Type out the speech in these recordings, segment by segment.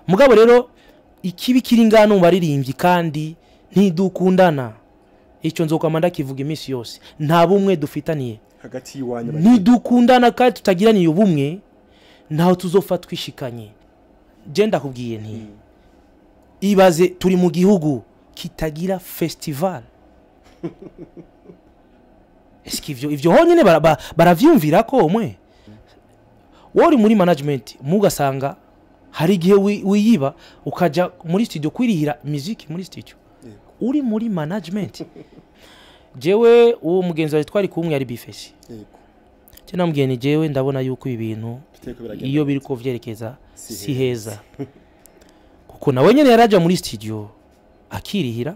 mugabo rero ikibi kiri ngano baririmbyi kandi ntidukundana icyo nzokamanda kivuga iminsi yose nta bumwe dufitaniye hagati yiwanyu ntidukundana kandi tutagiraniye ubumwe naho tuzofatwa ishikanye je ndakubwiye nti ibaze turi mu gihugu kitagira festival eski ivyo honyene baravyumvira ko mwe wori muri management mugasanga hari gihe wiyiba ukaja muri studio kwirihira music muri studio uri muri management jewe uwo mugenzi wawe twari kumwe yari bifesi je namubwiye ni jewe ndabona yuko ibintu iyo biri ko vyerekeza si heza kuko nawe nyene yaraja muri studio akirihira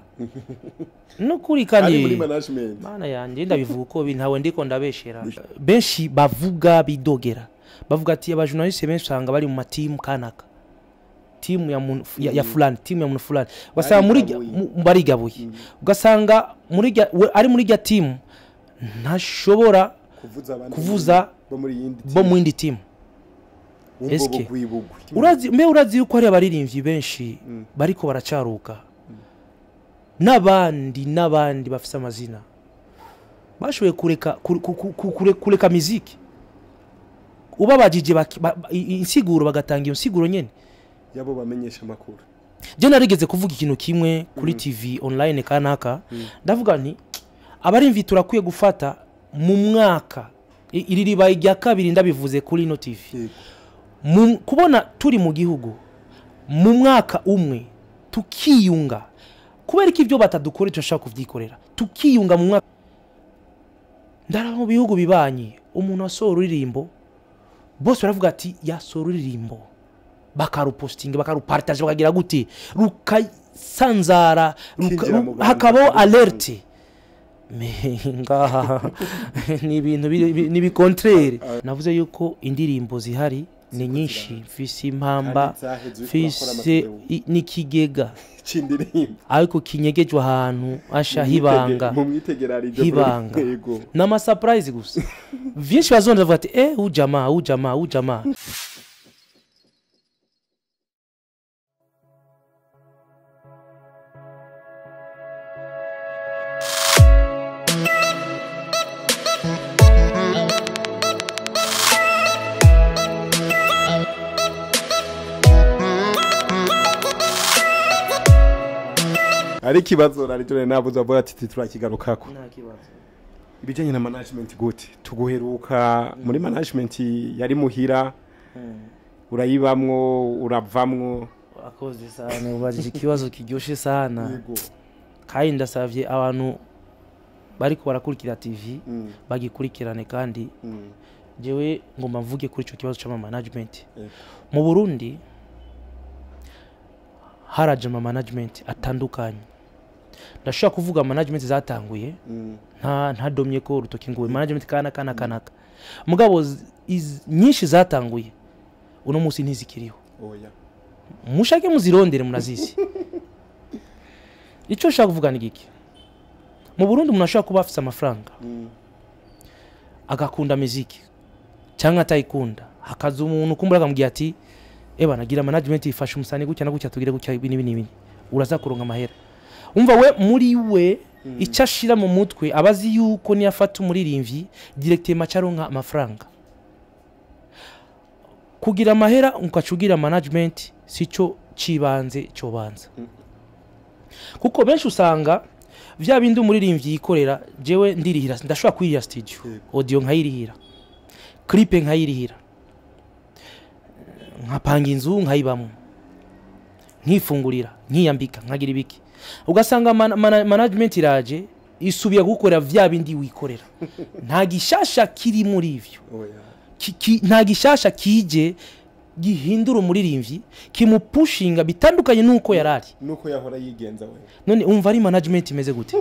no kuri kandi muri management mana yanje ndabivuga uko ntawe ndiko ndabeshera benshi bavuga bidogera bavuga ati abajournaliste benshi usanga bari mu matimu kanaka timu ya fulani timu ya fulani ugasanga muri barigabuye ugasanga ari muri ya timu ntashobora kuvuza bo mu yindi timu eske urazi yuko ari abaririmbyi benshi bariko baracaruka n'abandi bafise amazina bashoboye kureka muziki ubabajije insiguro bagatanga iyo nsiguro nyene yabo bamenyesha makuru je narigeze kuvuga ikintu kimwe kuri TV online kanaka ndavuga nti abarimvi turakwiye gufata mu mwaka iri ribaye rya kabiri ndabivuze kuri no TV kubona turi mu gihugu mu mwaka umwe tukiyunga kubera ko ivyo batadukore turashaka kuvyikorera tukiyunga mu mwaka ndara mu bihugu bibanye umuntu asora uririmbo bose baravuga ati yasora uririmbo bakaruposting bakarupartage bakagira gute rukasanzara hakabo alerte ngaha ni ibintu ni contraire navuze yuko indirimbo zihari ni nyinshi mfise impamba mfise nikigega cindirimbo ariko kinyegejwe ahantu asha hibanga hibanga nama surprise gusa vyinshi bazonda bavuga ati ujama ari kibazo naritone nabuza avuga ati turakigarukako nta kibazo ibijanye na management gute tuguheruka muri management yari muhira urayibamwo uravamwo akoze sana ubajije ikibazo kiryoshe sana yego kandi ndasavye abantu bariko barakurikira TV bagikurikirane kandi jewe ngomba mvuge kuri ico kibazo cya management mu Burundi haraje management atandukanye ndashaka kuvuga management zatanguye ntadomye ko rutoki ngo management kana mugabo nyinshi zatanguye uno musi ntizikiriho oya mushake muzirondere munazisi ico shaka kuvuga ni giki mu Burundi umuntu ashaka kuba afise amafaranga agakunda muziki cyangwa atayikunda hakaza umuntu kumbura akamubwira ati eba nagira management ifasha umusani gutya na gutya tugire gutya ibini uraza kuronka amahera umva we muri we icashira mu mutwe abazi yuko ni afata umuririmvyi directement caronka amafaranga kugira amahera ukacugira management sico cibanze cyo banza kuko benshi usanga vya bindi umuririmvyi yikorera jewe ndirihira ndashobora kwirira studio audio nkayirihira clip nkayirihira nkapanga inzu nkayibamwe nkifungurira nkiyambika nkagira ibiki ugasanga management iraje isubiye gukorera vya bindi wikorera nta gishasha kiri muri ivyo nta gishasha kije gihindura umuririmvyi kimupushinga bitandukanye nuko yarari nuko yahora yigenza we none umva ari management imeze gute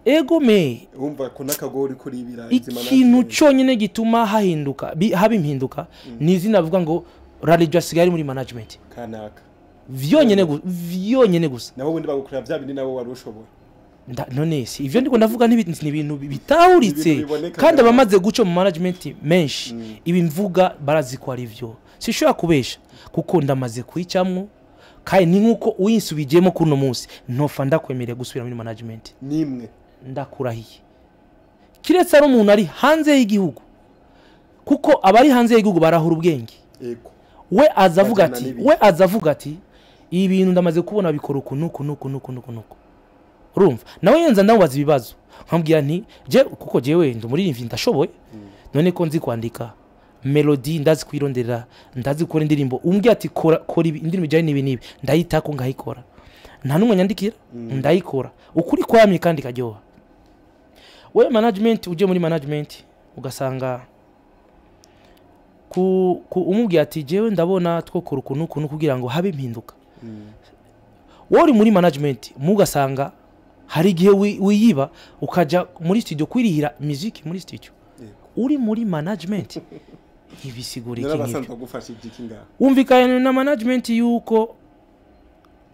ego me umva ko nakagori kuri ibira ikintu cyonyine gituma hahinduka haba impinduka ni izina bavuga ngo radio sigari muri management kanaka vyonyene gusa nabo bundi bagukorera vya bindi nabo wari ushobora none si ivyo ndiko ndavuga ni ibintu bitahuritse kandi abamaze guco mu management menshi ibi mvuga barazi ko ari vyo sishobora kubesha kuko ndamaze kwicamwo kandi ni nkuko uyinsubijemo kuno munsi ntofa ndakwemereye gusubira muri management nimwe ndakurahiye kiretse ari umuntu ari hanze y'igihugu kuko abari hanze y'igihugu barahura ubwenge yego we azavuga ati ibintu ndamaze kubona bikora nuko urumva nawe yenza ndamubaza ibibazo nkambwira nti je kuko jewe ndo muri imvi ndashoboye none ko nzi kwandika melody ndazi kwirondera ndazi gukora indirimbo umbwiye ati kora indirimbo jya nibi ndayita ko ngahikora nta numwe nyandikira ndayikora ukuri kwamye kandi kajyoha we management uje muri management ugasanga umubwiye ati jewe ndabona twokora ukuntu kugira ngo habe impinduka wori muri management mugasanga hari gihe wiyiba ukaja muri studio kwirihira music muri studio uri muri management ibisigura iki umvikana na management yuko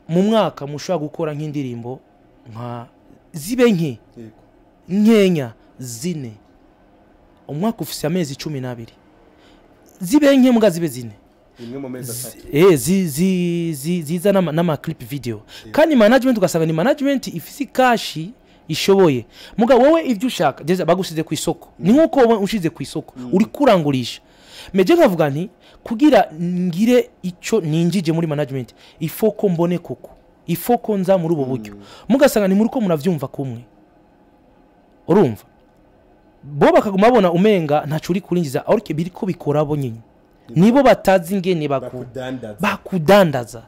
mu mwaka mushobora gukora nk'indirimbo nka zibe nkenya zine umwaka ufise amezi 12 zibe nke mbwa zibe zine imwe mu mezi 3 ziza nama clip video kandi management ugasanga ni management ifisi kashi ishoboye muga wowe ivyo ushaka jeza bagusize ku isoko ni nkuko wowe ushize ku isoko uri kurangurisha meje nkavuga nti kugira ngire ico ninjije muri management ifoko mbone koko ifoko nza muri ubu buryo mugasanga ni muri ko munavyumva kumwe urumva bo bakaguma babona umenga ntacuri kurinjiza ariko biriko bikora bo nyine nibo batazi ingene bakudandaza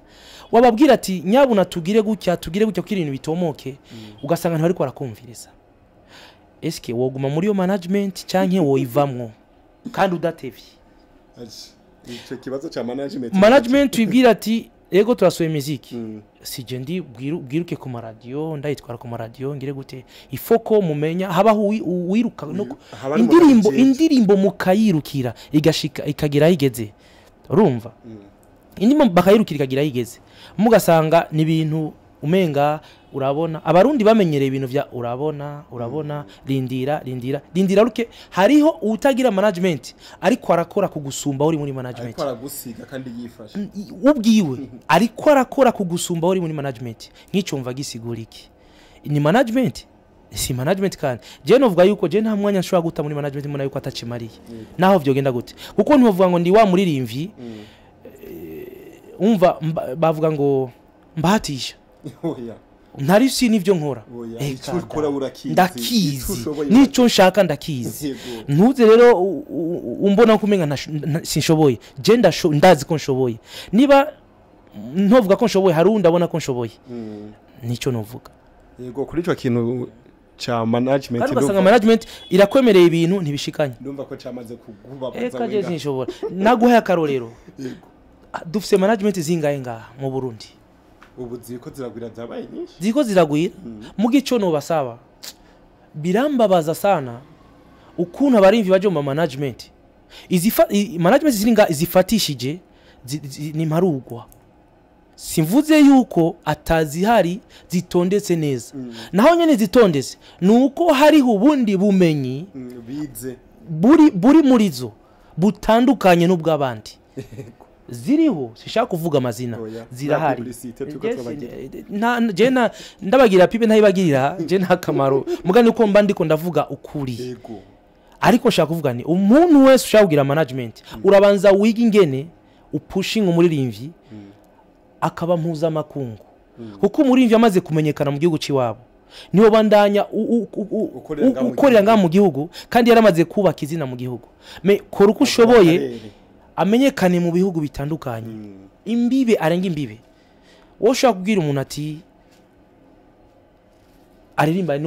wababwira ati nyabuna tugire gutya kiri ibintu bitomoke ugasanga ntari ko arakumviriza eske woguma muri yo management canke woyivamwo kandi udatevye ico kibazo cha management wibwira ati ego turasoye muziki sije ndi bwiruke ku radio ndayitwara ku radio ngire gute ifoko mumenya habaho wiruka indirimbo mukayirukira igashika ikagera igeze urumva indimo bakayirukira ikagira igeze mugasanga ni ibintu umenga urabona abarundi bamenyereye ibintu vya urabona rindira ruke hariho utagira management ariko arakora kugusumba uri muri management ariko aragusiga kandi yifasha ubwiwe ariko arakora kugusumba uri muri management nk'icumva gisigura iki ni management si management kandi je novuga yuko je nta mwanya nshobora guta muri management muna yuko atacimariye naho vyogenda gute kuko ntivuga ngo ndi wa muri rimvi umva bavuga ngo mbahatisha ntari si nivyo nkora ndakizi nico nshaka ndakizi ntuze rero umbona kumenga sinshoboye je ndazi ko nshoboye niba ntovuga ko nshoboye hari ndabona ko nshoboye nico novuga yego kuri ico kintu cha management kandi basanga management irakwemereye ibintu ntibishikanye ndumva ko cyamaze kugubabaza wenga kaje sinshobora naguha akarorero dufise management zingaye ngaha mu Burundi ubu ziko ziragwira zabaye nyinshi ziko ziragwira mu gico no basaba birambabaza sana ukuntu abarimvi baje mu management management ziringa zifatishije ni marugwa simvuze yuko atazihari zitondetse neza naho nyene zitondetse nuko hari ubundi bumenyi bize buri murizo butandukanye n'ubw'abandi ziriho sishaka kuvuga amazina zirahari jena ndabagira pipe ntayibagirira je nta kamaro mugani uko mba ndiko ndavuga ukuri ariko shaka kuvuga ni umuntu wese ushaka kugira management urabanza wiga ingene upushing umuririmvyi akaba mpuza makungu kuko umuririmvyi amaze kumenyekana mu gihugu ciwabo niho bandanya ukorera nga mu gihugu kandi yaramaze kubaka izina mu gihugu me kora uko ushoboye amenyekane mu bihugu bitandukanye imbibe arenga imbibe woshaka kubwira umuntu ati aririmba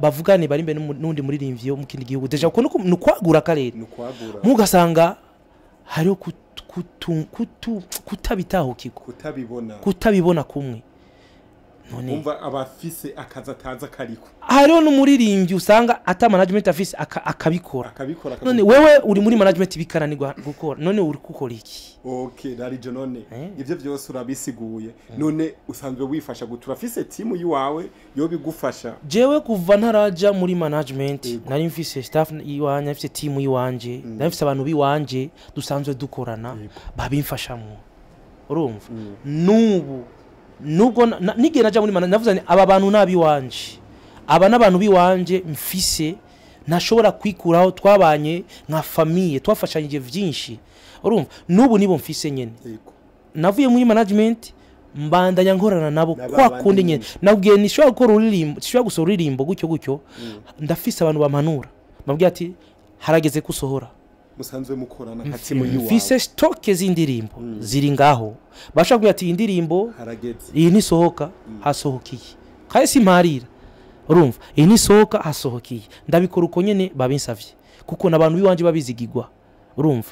bavugane barimbe n'undi muririmvyi yo mu kindi gihugu deja uko nukwagura karere mugasanga hariho kutabitaho kiko kutabibona kumwe umva abafise akaza taza kariko hariho n'umuririmbyi usanga ata management afise akabikora none wewe uri muri management bikaranirwa gukora none uri gukora iki okay rarijo none ivyo byose urabisiguye none usanzwe wifasha gutura afise team yiwawe yo bigufasha jewe kuva ntaraja muri management nari mfise staff yiwanje mfise team yiwanje nari mfise abantu biwanje dusanzwe dukorana babimfashamwe urumva nubwo nigera naja muri navuze aba bantu nabi wanje aba nabantu biwanje mfise ntashobora kwikuraho twabanye nka famille twafashanyije vyinshi urumva nubu nibo mfise nyene navuye muri management mbandanya nkorana nabo kwa kundi nyene nabwiye nishobora gukora uririmbo nishobora gusora uririmbo gutyo ndafise abantu bampanura mabwiye ati harageze kusohora musanzwe mukorana nka timu yiwawe mfise stock z'indirimbo ziri ngaho bashaka ati indirimbo harageze iyi nisohoka hasohokiye kaye simparira urumva iyi nisohoka hasohokiye ndabikora uko nyene babinsavye kuko nabantu biwanje babizigirwa urumva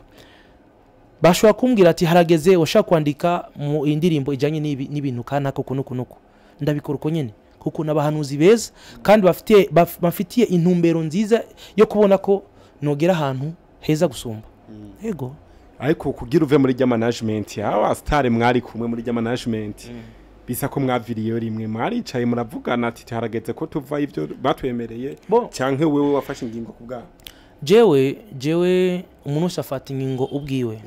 bashobora kumbwira ati harageze washaka kwandika mu indirimbo ijanye n'ibintu kanaka kunuko ndabikora uko nyene kuko nabahanuzi beza kandi bafitiye intumbero nziza yo kubona ko nogera ahantu heza gusumba yego ariko kugira uve muri management aba star mwari kumwe muri management bisa ko mwaviriye rimwe mwaricaye muravugana ati harageze ko tuva ivyo batwemereye canke wewe wafashe ingingo kubwa jewe umuntu usafata ingingo ubwiwe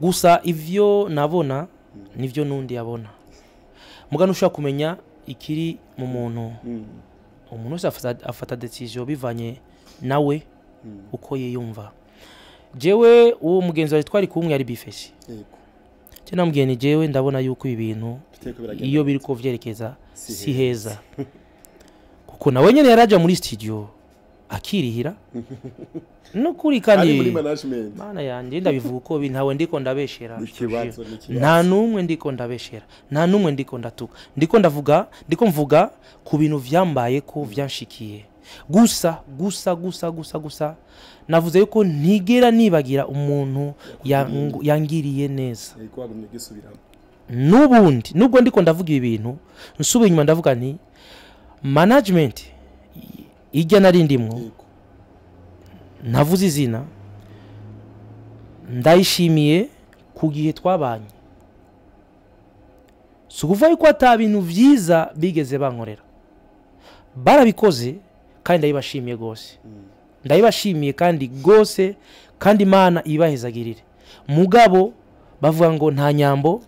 gusa ivyo nabona nivyo nundi yabona mugano ushaka kumenya ikiri mu muntu umuntu usafata decision bivanye nawe uko yiyumva jewe uwo mugenzi wa twari kumwe yari bifeshi cyane namugeni jewe ndabona yuko ibintu iyo biri ko vyerekeza si heza kuko nawe nyene yaraja muri studio akirihira no kuri kandi mana yanje ndabivuga uko bintawe ndiko ndabeshera nta numwe ndiko ndabeshera nta numwe ndiko ndatuka ndiko mvuga ku bintu vyambaye ko vyanshikiye gusa navuze yuko ntigera nibagira umuntu yangiriye neza nubundi nubwo ndiko ndavuga ibintu nsubiye inyuma ndavuga nti management ijya narindimwo navuze izina ndayishimiye ku gihe twabanye sukuva yuko ata bintu vyiza bigeze bankorera barabikoze kandi ndayibashimiye gose ndayibashimiye kandi gose kandi Imana ibahezagirire mugabo bavuga ngo nta nyambo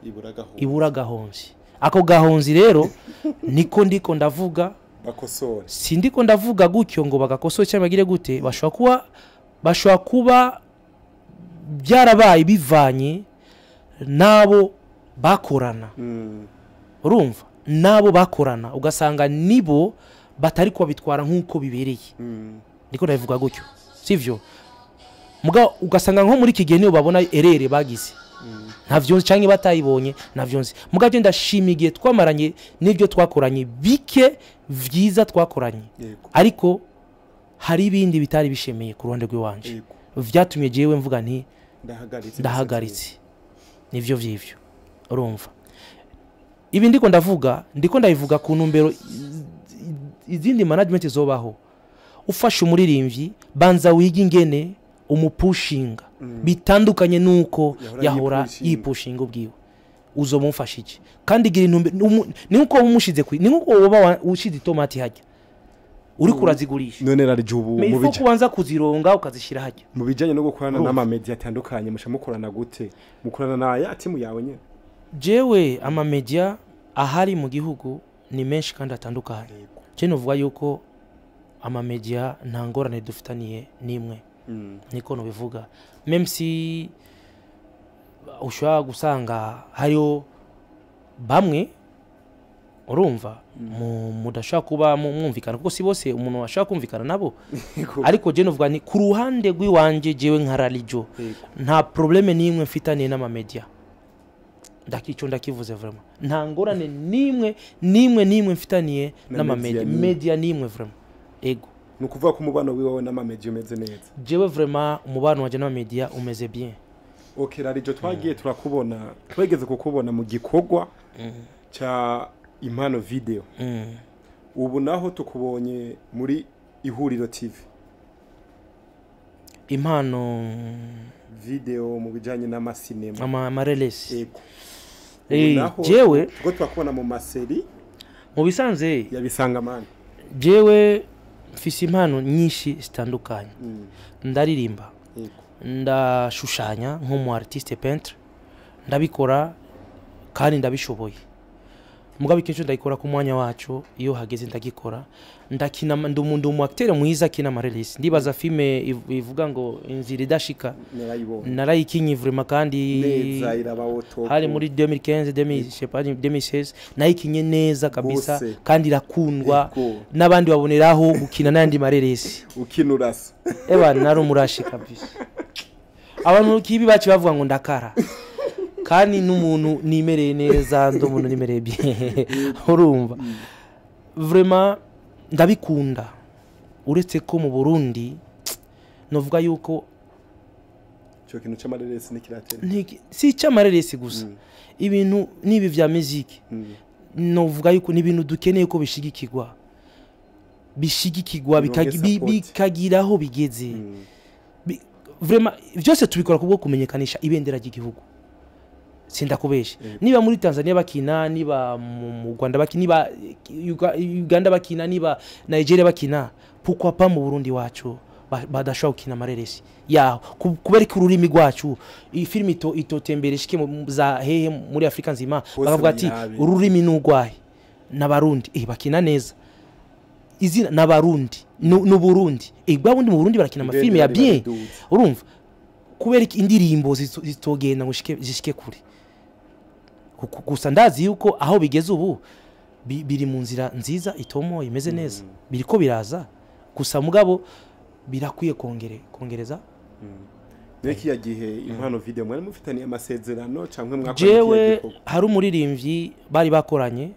ibura gahonzi ako gahonzi rero niko ndiko ndavuga bakosora sindiko ndavuga gutyo ngo bagakosora cyangwa bagire gute bashobora kuba byarabaye bivanye nabo bakorana urumva nabo bakorana ugasanga nibo batari ko bitwara nkuko bibereye ndiko ndavuga gutyo sivyo muga ugasanga nko muri kigihe niyo babona erere bagize ntavyo canke batayibonye navyo nzi muga je ndashimigiye twamaranye n'ibyo twakoranye bike vyiza twakoranye ariko hari ibindi bitari bishemeye ku ruhande rw'iwanje vyatumye jewe mvuga nti ndahagaritse nivyo vyivyo urumva ibi ndiko ndabivuga ku ntumbero izindi management zobaho ufashe umuririmbyi banza wiga ingene umupushinga bitandukanye nuko yahora yipushinga ubwiwe uzomufashije kandi gira intumbero nuko umushize ni nkuko woba ushize tomati hajya uri kurazigurisha none rarije ubu mu bijanye kubanza kuzironga ukazishira hajya mu bijanye no gukorana n'ama media atandukanye mushamukorana gute mukorana na ya timu yawe nyene jewe ama media ahari mu gihugu ni menshi kandi atandukanye cyane uvuga yuko ama media nta ngorane dufitaniye nimwe niko no bivuga même si ushobora gusanga hariyo bamwe urumva mudashaka kuba mwumvikana kuko si bose umuntu ashaka kumvikana nabo ariko je novuga ni ku ruhande rw'iwanje jewe nka ralijo nta probleme nimwe mfitaniye n'ama media ndakico ndakivuze vraiment nta ngorane nimwe mfitaniye n'ama media nimwe vraiment ego nukuvuga ko umubano wiwe n'ama media umeze neza jewe vraiment umubano waje n'ama media umeze bien okay rarijo twagiye turakubona twegeze kukubona mu gikorwa cha impano video ubu naho tukubonye muri ihuriro TV impano video mu bijanye n'amasinema amarelesi jewe tuko twakubona mu maseri mu bisanze yabisangamana jewe mfise impano nyinshi zitandukanye ndaririmba ndashushanya nk'umu artiste peintre ndabikora kandi ndabishoboye mugabe ikintu ndayikora ku mwanya wacu iyo hageze ndagikora ndakina ndumu acteur mwiza kina amarelesi ndibaza filme ivuga ngo inzira idashika narayikinye vraiment kandi neza irabaho hari muri 2015 2016 nayikinye neza kabisa kandi irakundwa n'abandi baboneraho gukina nandi marelesi ukinurasa nari umurashi kabisa abantu kibi baci bavuga ngo ndakara kandi n'umuntu nimereye neza ndomuntu nimereye bien urumva vraiment ndabikunda uretse ko mu Burundi novuga yuko cyo kintu cy'amarelesi nikiratera si cy'amarelesi gusa ibintu nibi vya musique novuga yuko ni ibintu dukeneye ko bishigikirwa bikagiraho bigeze vraiment byose tubikora kubwo kumenyekanisha ibendera ry'igihugu sindakubeshe niba muri Tanzania bakina niba mu Rwanda bakina niba Uganda bakina niba Nigeria bakina pourquoi pas mu Burundi wacu badashobora gukina amarelesi yaho kubera ko ururimi rwacu iyi film itotembere shike za hehe muri Afrika nzima bakavuga ati ururimi n'ugwaye n'abarundi bakina neza izina n'abarundi no Burundi babundi mu Burundi barakina amafilme ya bien urumva kubera indirimbo zitogenda ngo zishike kure gusa ndazi yuko aho bigeze ubu biri mu nzira nziza itomo imeze neza biriko biraza gusa mugabo birakwiye kongereza neki ya gihe impano video mwari mufitaniye amasezerano cankwe mwakoranye jewe hari umuririmbyi bari bakoranye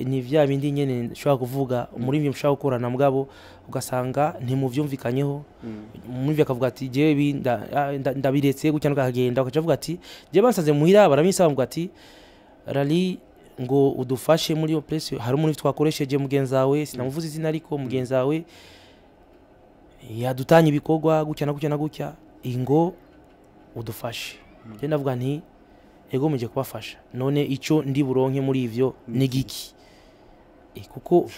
ni vya bindi nyene nshobora kuvuga umuririmbyi mshaka gukorana mugabo ugasanga ntimuvyumvikanyeho umuririmbyi akavuga ati jewe ndabiretse gutya n'akagenda akavuga ati je basaze muhira baramisa bavuga ati rali ngo udufashe muri yo place hari umuntu twakoresheje mugenza wawe sinamuvuze izina ariko mugenza wawe yadutanye ibikorwa gutya na gutya ingo udufashe je ndavuga nti ego muje kubafasha none ico ndi buronke muri ivyo nigiki kuko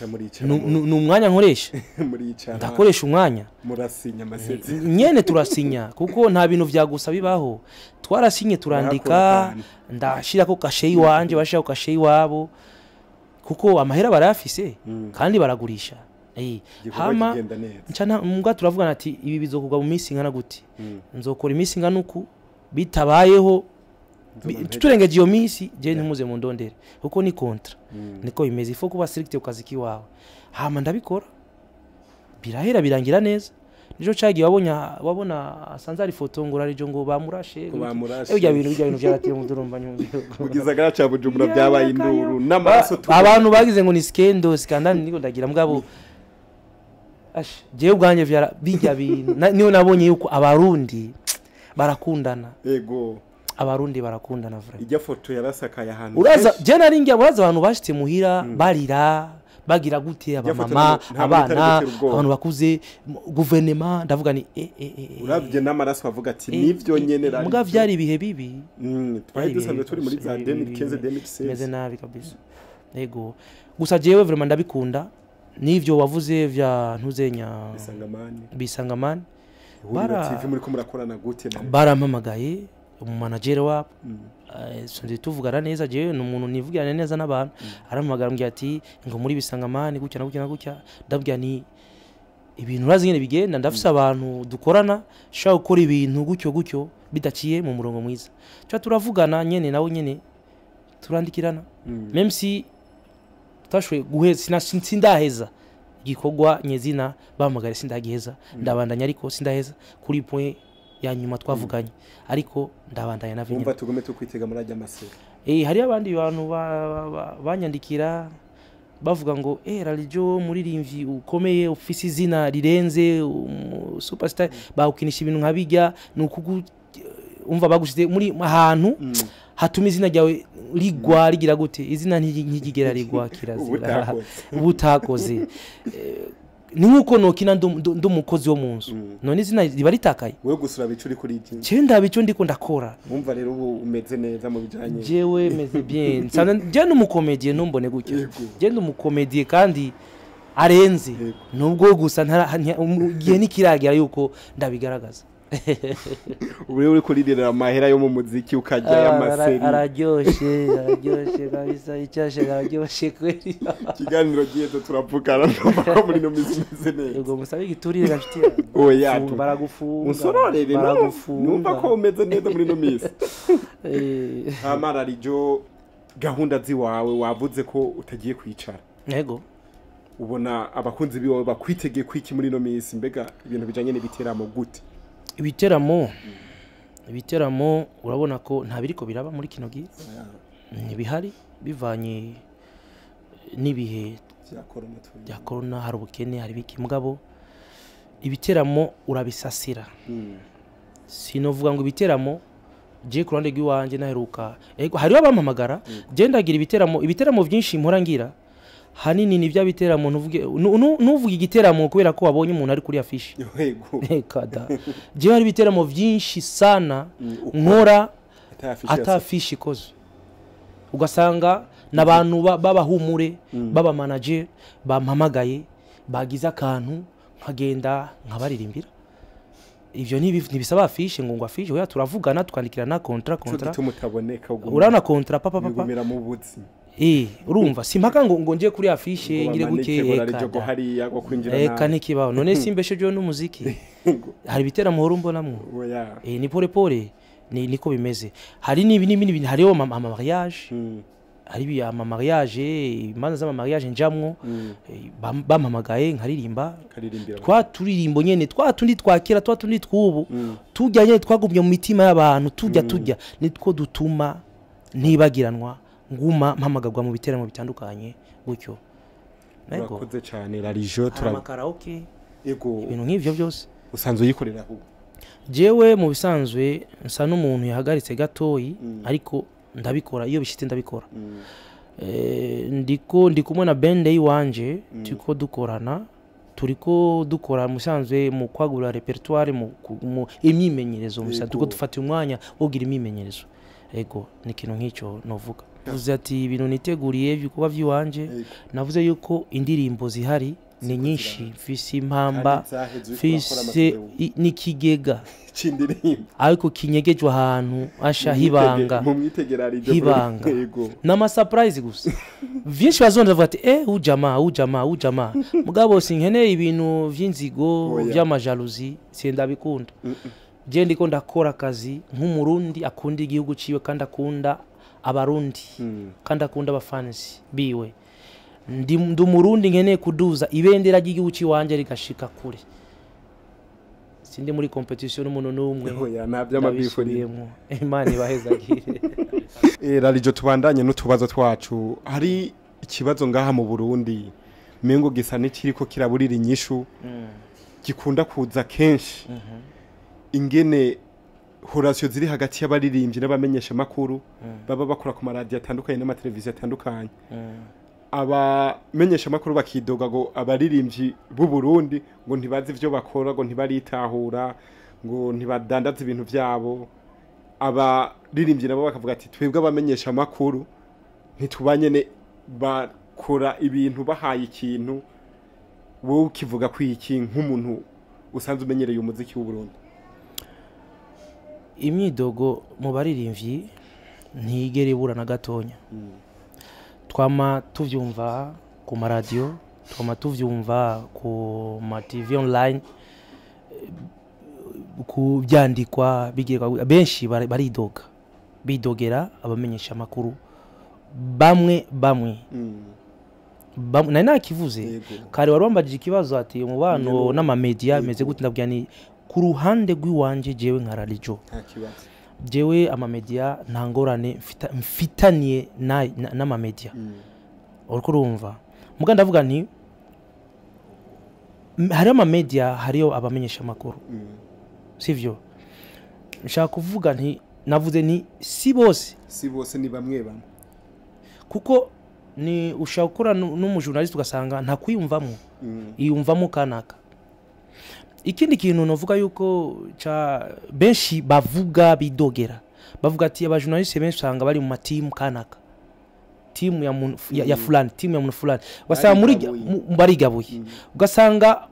numwanya nkoresha muri icara ndakoresha umwanya murasinya amasezerano nyene turasinya kuko nta bintu vyagusa bibaho twarasinye turandika ndashira ko kashe wanje bashaka ko kashe wabo kuko amahera barafise kandi baragurisha hama ncana mbwa turavugana ati ibi bizokugwa mu minsi ngana gute nzokora iminsi ngana uku bitabayeho tuturengeje iyo minsi je ntimuze mu ndondere kuko ni kontra niko bimeze ifo kuba strict ukazi kiwawe hama ndabikora birahera birangira neza nijo cagiye wabona asanzari foto ngo rarijo ngo bamurashe bijya bintu byaratiye mu durumba nyumviro kugiza gacha Bujumbura byabaye induru n'amaraso abantu bagize ngo ni scandal niko ndagira mugabo je ubwanje bijya bintu niyo nabonye yuko abarundi barakundana ego abarundi barakundana vra ijya foto yarasakaye ahantu uraza je naringiye uraza abantu bashite muhira barira bagira gute abamama abana abantu bakuze guverinema ndavuga ni uravye n'amaraso bavuga ati nivyo nyene rari muga vyari ibihe bibi twari dusanzwe turi muri za 2015 2016 meze nabi kabisa ego gusa jewe vraiment ndabikunda nivyo wavuze vya ntuzenya bisangamani bara TV muri ko murakorana gute barampamagaye umumanager wabo sonze tuvugana neza je n'umuntu nivugana neza n'abantu arampamagara ngiye ati ngo muri bisangamani gutya na gutya ndabwira ni ibintu urazi nyene bigenda ndafise abantu dukorana shaka gukora ibintu gutyo bidaciye mu murongo mwiza cyo turavugana nyene nawe nyene turandikirana même si tashwe guheza sindaheza gikorwa nyezina bamagare sindagiheza ndabandanya ariko sindaheza kuri point ya nyuma twavuganye ariko ndabandanya na vinyo umva tugume tukwitega muri ajya masera hari abandi bantu banyandikira bavuga ngo ralijo muririmvyi ukomeye ufise izina rirenze superstar bawukinisha ibintu nkabijya nukugu umva bagushize muri ahantu hatuma izina ryawe rigwa rigira gute izina ntigigera rigwa kirazira ubutakoze ni nkuko nokina ndumukozi wo munzu none izina riba ritakaye wewe gusura bicuri kuri iki cyenda bico ndiko ndakora umva rero ubu umeze neza mu bijanye jewe meze bien sana je n'umukomedie ntumbone gutyo je n'umukomedie kandi arenze nubwo gusa gihe nikiragira yuko ndabigaragaza uri kuririra amahera yo mu muziki ukajya y'amaseri araryoshe kabisa icyashe araryoshe kweri kiganiro giyezo turavugana no muri no meze neza yego musabe giturire gafite oya baragufunga unsororere numva ko umeze neza muri no misi amara rijo gahunda ziwawe wavuze ko utagiye kwicara yego ubona abakunzi biwawe bakwitegeye kwiki muri no misi mbega ibintu bijanye n'ibiteramo gute ibiteramo urabona ko nta biriko biraba muri kino gihe ntibihari bivanye n'ibihe bya corona hari ubukene hari biki mugabo ibiteramo urabisasira sinovuga ngo ibiteramo je ku ruhande rw'iwanje naheruka hariho abampamagara je ndagira ibiteramo byinshi mpora ngira hanini ni bya biteramo nuvuga igiteramo kubera ko wabonye umuntu ari kuri afishi kada je hari biteramo byinshi sana nkora atafishi koze ugasanga nabantu babahumure baba manager bampamagaye bagize akantu nkagenda nkabaririmbira ivyo ntibisaba afishi ngo afishi oya turavugana tukandikirana contrat urana contrat papa urumva simpaka ngo nje kuri afishe ngire guke eka nikibaho none simbeshe jo n'umuziki hari biteramo horo mbonamwo ni pole niko bimeze hari n'ibindi hariho ama mariage hari ama mariage imanza z'ama mariage njamwo bampamagaye nkaririmba twaturirimbo nyene twatundi twakira twatundi twubu tujya nyene twagumye mu mitima y'abantu tujya nitwo dutuma ntibagiranwa nguma mpamagagwa mu biteramo bitandukanye gutyo nakoze cyane rarijo turakaraoke yego ibintu nk'ivyo byose usanzwe yikorera aho jewe mu bisanzwe nsa n'umuntu yahagaritse gatoyi ariko ndabikora iyo bishite ndabikora ndi kumwe na band yiwanje turiko dukorana turiko dukora musanzwe mu kwagura repertoire mu imyimenyerezo musanzwe turiko dufata umwanya wo kugira imyimenyerezo ego ni kintu nk'icyo novuga uvuze ati ibintu niteguriye bikuba by'iwanje navuze yuko indirimbo zihari ni nyinshi mfise impamba mfise nikigega cindirimbo ariko kinyegejwe ahantu asha hibanga n'ama surprise gusa vyinshi bazonda bavuga ati ujama mugabo sinkeneye ibintu vy'inzigo vy'amajalousie sindabikunda je ndiko ndakora akazi nk'umurundi akunda igihugu ciwe kandi akunda abarundi kandi akunda abafans biwe ndi umurundi nkeneye kuduza ibendera ry'igihugu ciwanje rigashika kure sindi muri competition n'umuntu n'umwe oya nabyo amabifuriyemo imana ibahezagire rarijo tubandanye n'utubazo twacu hari ikibazo ngaha mu Burundi mengo gisa n'ikiriko kiraburira inyishu gikunda kuza kenshi ingene horasyo ziri hagati y'abaririmbyi n'abamenyesha makuru baba bakora ku maradiyo atandukanye n'amateleviziyo atandukanye abamenyesha makuru bakidoga ngo abaririmbyi b'u Burundi ngo ntibazi ivyo bakora ngo ntibaritahura ngo ntibadandaza ibintu vyabo abaririmbyi nabo bakavuga ati twebwe abamenyesha makuru ntitubanye ne bakora ibintu bahaye ikintu wowe ukivuga kwiki nk'umuntu usanzwe umenyereye umuziki w'u Burundi imyidogo mu baririmbyi ntigere ibura na gatonya twama tuvyumva ku maradiyo twama tuvyumva ku ma TV online ku byandikwa bigirwa benshi bidogera abamenyesha makuru bamwe nari nakivuze kare warambagije ikibazo ati umubano n'amamedia meze gute ndabwira ni ku ruhande rw'iwanje jewe nka rarijo jewe amamedia nta ngorane mfitaniye n'amamedia uriko urumva muga ndavuga nti hari amamedia hariyo abamenyesha makuru sivyo nshaka kuvuga nti navuze ni si bose ni bamwe bamwe kuko ni ushaka gukora n'umujournaliste ugasanga nta kwiyumvamo iyumvamo kanaka. Ikindi kintu novuga yuko benshi bavuga bidogera bavuga ati abajournaliste benshi usanga bari mu matimu kanaka, timu ya fulani, timu ya muntu fulani, ugasanga muri barigabuye, ugasanga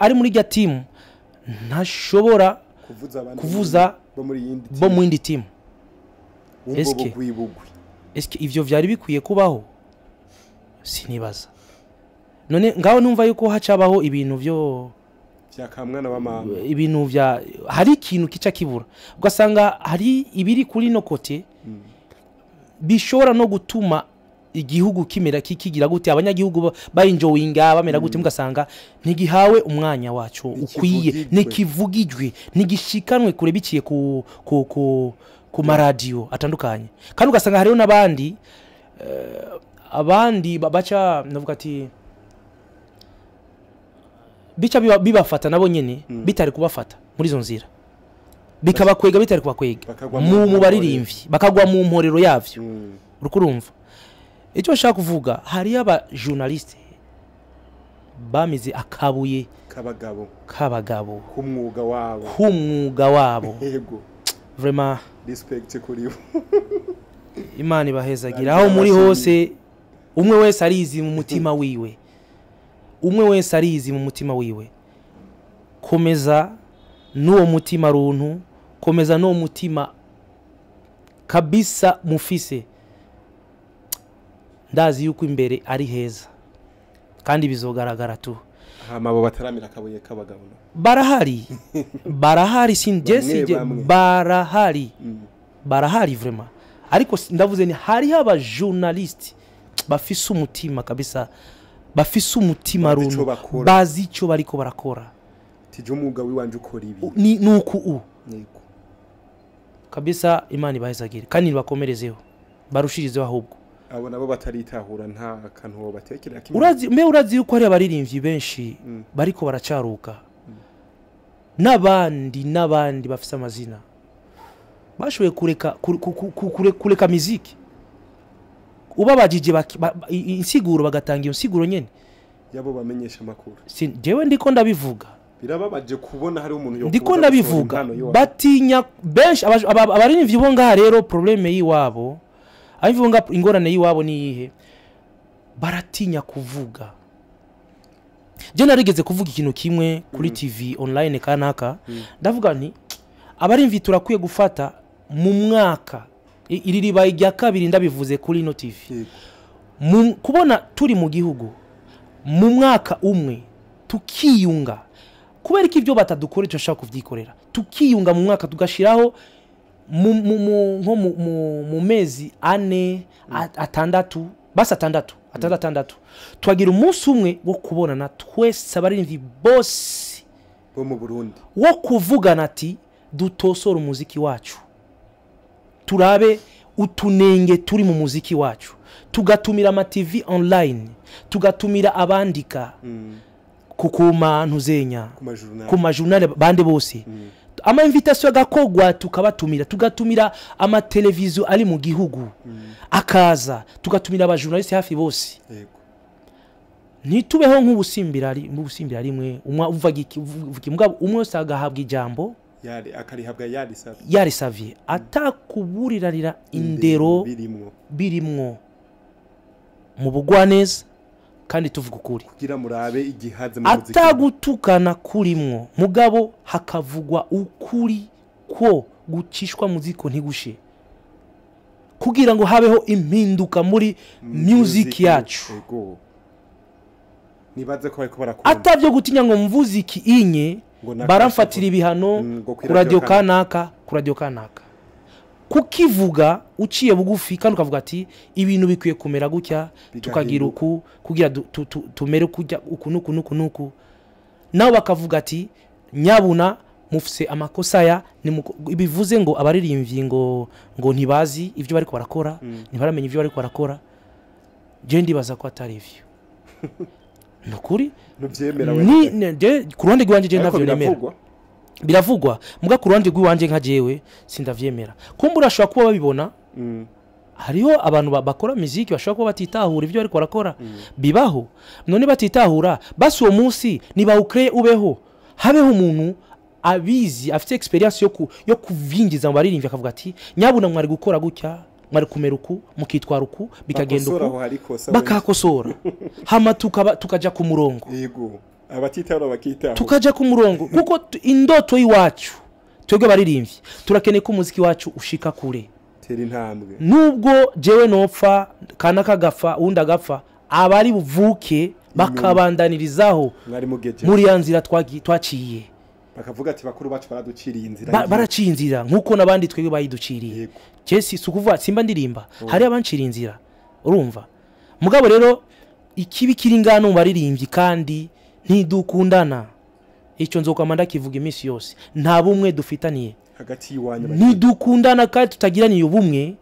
ari muri rya timu ntashobora kuvuza bo mu yindi timu. Eske ivyo vyari bikwiye kubaho? Sinibaza. None ngaho numva yuko hacabaho ibintu byo byakamwana b'amama, ibintu vya hari ikintu kica kibura, ugasanga hari ibiri kuri no kote bishobora no gutuma igihugu kimera kikigira gute, abanyagihugu bayinjoyinga bamera gute, mugasanga ntigihawe umwanya wacu ukwiye, nikivugijwe, nigishikanwe kure biciye ku maradio atandukanye. Kandi ugasanga hariho nabandi abandi baca navuga ati bica bibafata nabo nyene bitari kubafata muri zo nzira, bikabakwega bitari kubakwega mu baririmvyi, bakagwa mu mporero yavyo. Urukurumva icyo nshaka kuvuga, hari aba journaliste bamize akabuye kabagabo kumwuga wabo yego vraiment respect kuri bo. Imana ibahezagira aho muri hose, umwe wese arizi mu mutima wiwe, umwe wese arizi mu mutima wiwe. Komeza n'uwo mutima runtu, komeza n'uwo mutima kabisa mufise. Ndazi yuko imbere ari heza kandi bizogaragara tu. Hamabo bataramira akabuye kabagabo barahari sinjye barahari vraiment. Ariko ndavuze ni hari aba journaliste bafise umutima kabisa, bafise umutima runtu, bazi ico bariko barakora. Tije umwuga wiwanje ukora ibi nuko kabisa. Imana ibahezagire kandi bakomerezeho, barushirizeho ahubwo abo nabo bataritahura nta kantu batekera kimwe. Urazi yuko hari abaririmbyi benshi bariko baracaruka, n'abandi bafise amazina bashoboye kureka muziki, ubabajije insiguro bagatanga iyo nsiguro nyene yabo bamenyesha makuru. Jewe ndiko ndabivuga, birababaje kubona hari umuntu yo ndiko ndabivuga batinya benshi abaririmbyi bo ngaha. Rero probleme yiwabo abivuga ingorane yiwabo ni yihe? Baratinya kuvuga. Je narigeze kuvuga ikintu kimwe kuri TV online kanaka, ndavuga nti abarimvi turakwiye gufata mu mwaka iri ribaye rya kabiri ndabivuze kuri no TV, kubona turi mu gihugu mu mwaka umwe tukiyunga, kubera iki ibyo batadukora icyo shaka kuvyikorera, tukiyunga mu mwaka tugashiraho mu mezi ane atandatu, basa atandatu twagira umunsi umwe wo kubonana twese abarimvi bose bo mu Burundi, wo kuvugana ati dutosora umuziki wacu, turabe utunenge turi mu muziki wacu, tugatumira ama TV online, tugatumira abandika kukuma ntuzenya ku majournal bande bose, ama invitation gakogwa tukabatumira, tugatumira ama televiziyo ari mu gihugu akaza, tugatumira aba journaliste hafi bose. Nitubeho nk'ubusimbira rimwe uvuga mugabo umwe usagahabwa ijambo akarihabwa yarisavye atakuburirarira indero birimwo mu bugwaneza, kandi tuvuga ukuri kugira murabe igihaze mu muziki, atagutukana kurimwo mugabo hakavugwa ukuri ko gucishwa muziko ntigushe, kugira ngo habeho impinduka muri music yacu. Nibaze ko bariko barakora atavyo gutinya ngo mvuziki inye baramfatira ibihano ku radio kanaka, kukivuga uciye bugufi kandi ukavuga ati ibintu bikwiye kumera gutya, tukagira uku kugira tumere kujya uku nuku, naho bakavuga ati nyabuna mufise amakosa ya bivuze ngo abaririmbyi ngo ntibazi ivyo bariko barakora, ntibaramenye ivyo bariko barakora. Je ndibaza ko atari ivyo nukuri nuvyemera we ni ku ruhande rwanje je ntavyo nemera, biravugwa muga ku ruhande rw'iwanje nka jewe sindavyemera kumbura ashobora kuba babibona hariho abantu bakora muziki bashobora kuba batitahura ivyo ariko barakora bibaho none batitahura basi uwo munsi niba ukreye ubeho habeho umuntu abizi afite experience yo kuvingiza mu baririmbyi akavuga ati nyabuna mwari gukora gutya mwari kumera uku mukitwara uku bikagenda uku bakakosora hama tukaja ku murongo yego abatitahura bakitaho tukaja ku murongo kuko indoto yiwacu twebwe baririmbyi turakeneye ko umuziki wacu ushika kure intambwe nubwo jewe nopfa kana kagafa undi agapfa abari buvuke bakabandanirizaho muri yanzira twaciye bakavuga ati bakuru bacu baraduciriye inzira baraciye inzira nkuko nabandi twebwe bayiduciriye Jesse sukuvuga simba ndirimba hari abancira inzira urumva mugabo rero ikibi kiringano baririmbyi kandi ntidukundana icyo nzokamanda kivuga iminsi yose nta bumwe dufitaniye hagati yiwanyu nidukundana kandi tutagiraniye ubumwe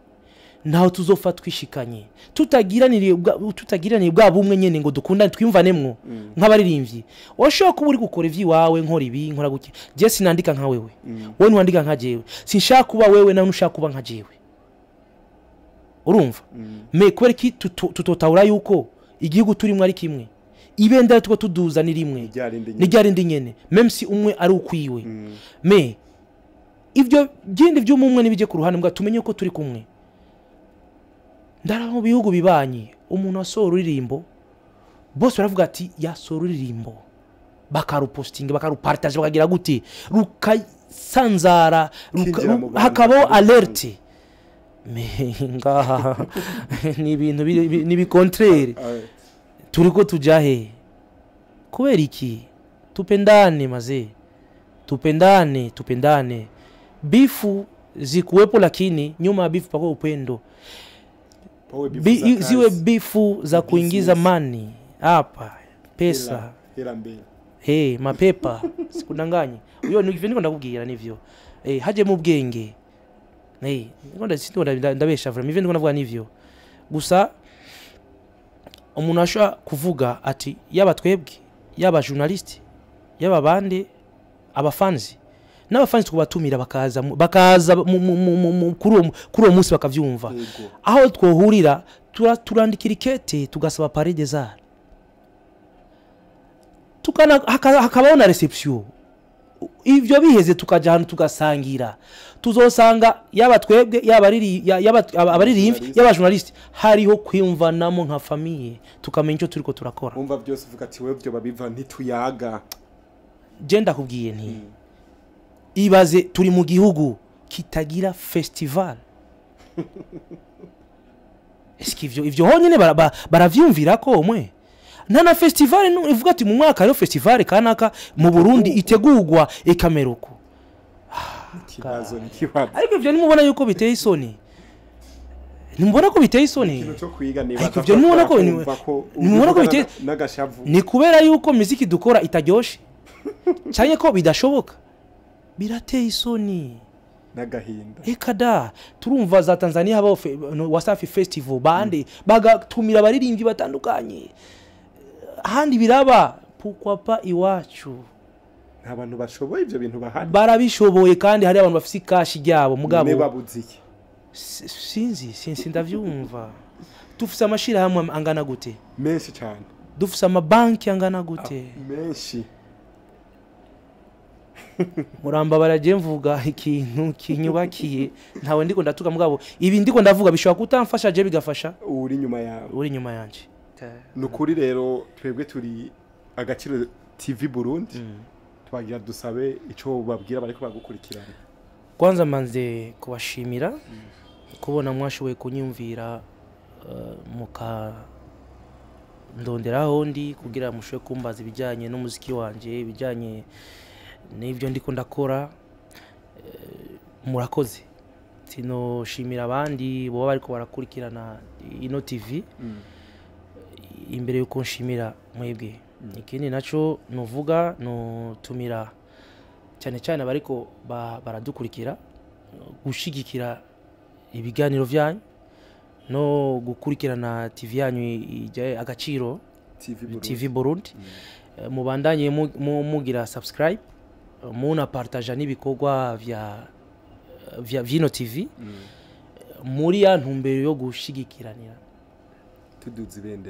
naho tuzofa twishikanye tutagiraniye bwa bumwe nyene ngo dukundane twimvanemwo nk'abaririmbyi washoka kuba uri gukora ivyiwawe nkora ibi nkora guki je sinandika nka wewe wowe ntiwandika nka jewe sinshaka kuba wewe nawe nushaka kuba nka jewe urumva me kubera ki tutotahura yuko igihugu turimo ari kimwe ibendera tuko tuduza ni rimwe ni ryarindi nyene même si umwe ari ukwiwe me ivyo byindi by'umumwe nibije ku ruhande mbwa tumenye ko turi kumwe ndara mu bihugu bibanye umuntu asora uririmbo bose baravuga ati yasora uririmbo bakarupostinga bakarupartage bakagira gute rukasanzara hakabo alerte ngaha ni ibintu ni contraire turiko tujahe kubera iki tupendane maze tupendane bifu zikuwepo lakini nyuma ya bifu pako upendo ziwe bifu za kuingiza mani hapa pesa mapepa sikudanganye uyo niko ndakubwira nivyo haje mu bwenge ndabesha vraiment ivyo ndiko ndavuga nivyo gusa umuntu ashobora kuvuga ati yaba twebwe yaba journalist yaba bande abafanzi n'abafanzi kubatumira bakaza kuri uwo munsi bakavyumva aho twohurira turandikira ikete tugasaba parade zara hakabaho na reception ivyo biheze tukaja hano tugasangira tuzosanga yaba twebwe yaba abaririmbyi yaba journalist hariho kwimvanamo nka famille tukamenya icyo turiko turakora umva byose uvuga ati wewe byo babiva ntituyaga je ndakubwiye nti ibaze turi mu gihugu kitagira festival eski ivyo honyine baravyumvira ko mwe nana festival ivuga ati mu mwaka yo festival kanaka mu Burundi itegurwa ekameruko kibazo ni kibazo ariko ivyo nimubona yuko biteye isoni nimubona ko biteye isoni ikintu cyo kwiga niba ivyo nimubona ko biteye nagashavu ni kubera yuko muziki dukora itaryoshe cyane ko bidashoboka birateye isoni nagahinda ekada turumva za Tanzania haba Wasafi Festival bande bagatumira abaririmbyi batandukanye handi biraba pukwapa iwacu abantu bashoboye ivyo bintu bahari barabishoboye kandi hari abantu bafite kashi ryabo mugabo babuziki sinzi ndavyumva dufise amashira hamwe angana gute menshi cyane dufise amabanki angana gute menshi muramba baraje mvuga ikintu kinyubakiye ntawe ndiko ndatuka mugabo ibi ndiko ndavuga bishobora kutamfasha je bigafasha uri nyuma yanje nukuri rero twebwe turi Agaciro TV Burundi twagira dusabe ico babwira bariko bagukurikirana kwanza manze kubashimira kubona mwashoboye kunyumvira muka ndonderaho ndi kugira mushobe kumbaza ibijanye n'umuziki wanje ibijanye n'ibyo ndiko ndakora murakoze tino shimira abandi bo bariko barakurikirana ino TV imbere yuko nshimira mwebwe ikindi naco nuvuga no tumira cyane bariko baradukurikira gushigikira ibiganiro vyanyu no gukurikirana TV yanyu ije Agaciro TV Burundi mubandanye mugira subscribe muna partaja n'ibikorwa vya Vino TV muri ya ntumbero yo gushigikiranira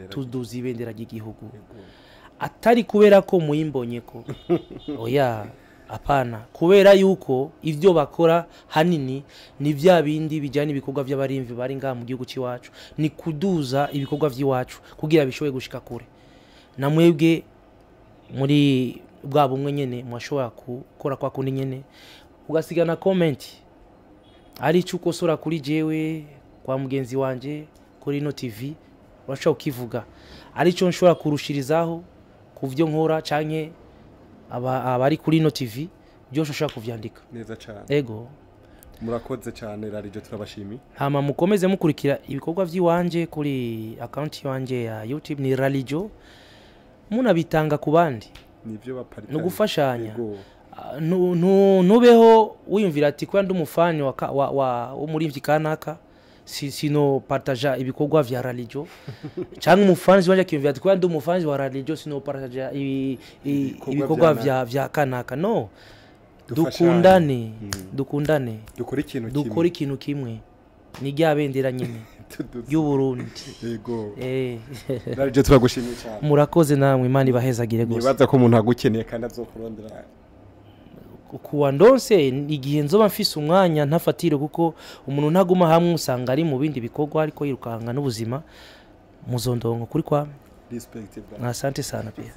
tuduza ibendera ry'igihugu atari kubera ko muyimbonye ko oya apana kubera yuko ivyo bakora hanini ni vya bindi bijyana ibikorwa by'abarimvi bari ngaha mu gihugu cyacu ni kuduza ibikorwa by'iwacu kugira bishoboye gushika kure na mwebwe muri bwa bumwe nyene mwashobora gukora kwa kundi nyene ugasigana comment ari cyo ukosora kuri jewe kwa mugenzi wanje kuri ino TV urashaka ukivuga ari cyo nshobora kurushirizaho kuvyo nkora canke abari kuri ino TV byose ushaka kuvyandika neza cyane ego murakoze cyane rarijo turabashimi hama mukomeze mukurikira ibikorwa vy'iwanje kuri account yanje ya YouTube ni ralijo munabitanga ku bandi nivyo baparita no gufashanya nubeho wiyumvira ati kwa ndumufani wa umurimvyi kanaka sino partaja ibikorwa vya ralijo cyangwa umufanzi wanje akiyumvira ati kwa ndumufanzi wa ralijo sino partaja ibikorwa vya kanaka no dukundane dukora ikintu kimwe ni rya bendera nyene y'u Burundi yego rarijo turagushimiye cyane murakoze namwe Imana ibahezagire gose nibaza ko umuntu agukeneye kandi azokurondera kuwa ndonse igihe nzoba mfise umwanya ntafatire kuko umuntu ntaguma hamwe usanga ari mu bindi bikorwa ariko yirukanga n'ubuzima muzondongo kuri kwa respect asante sana pia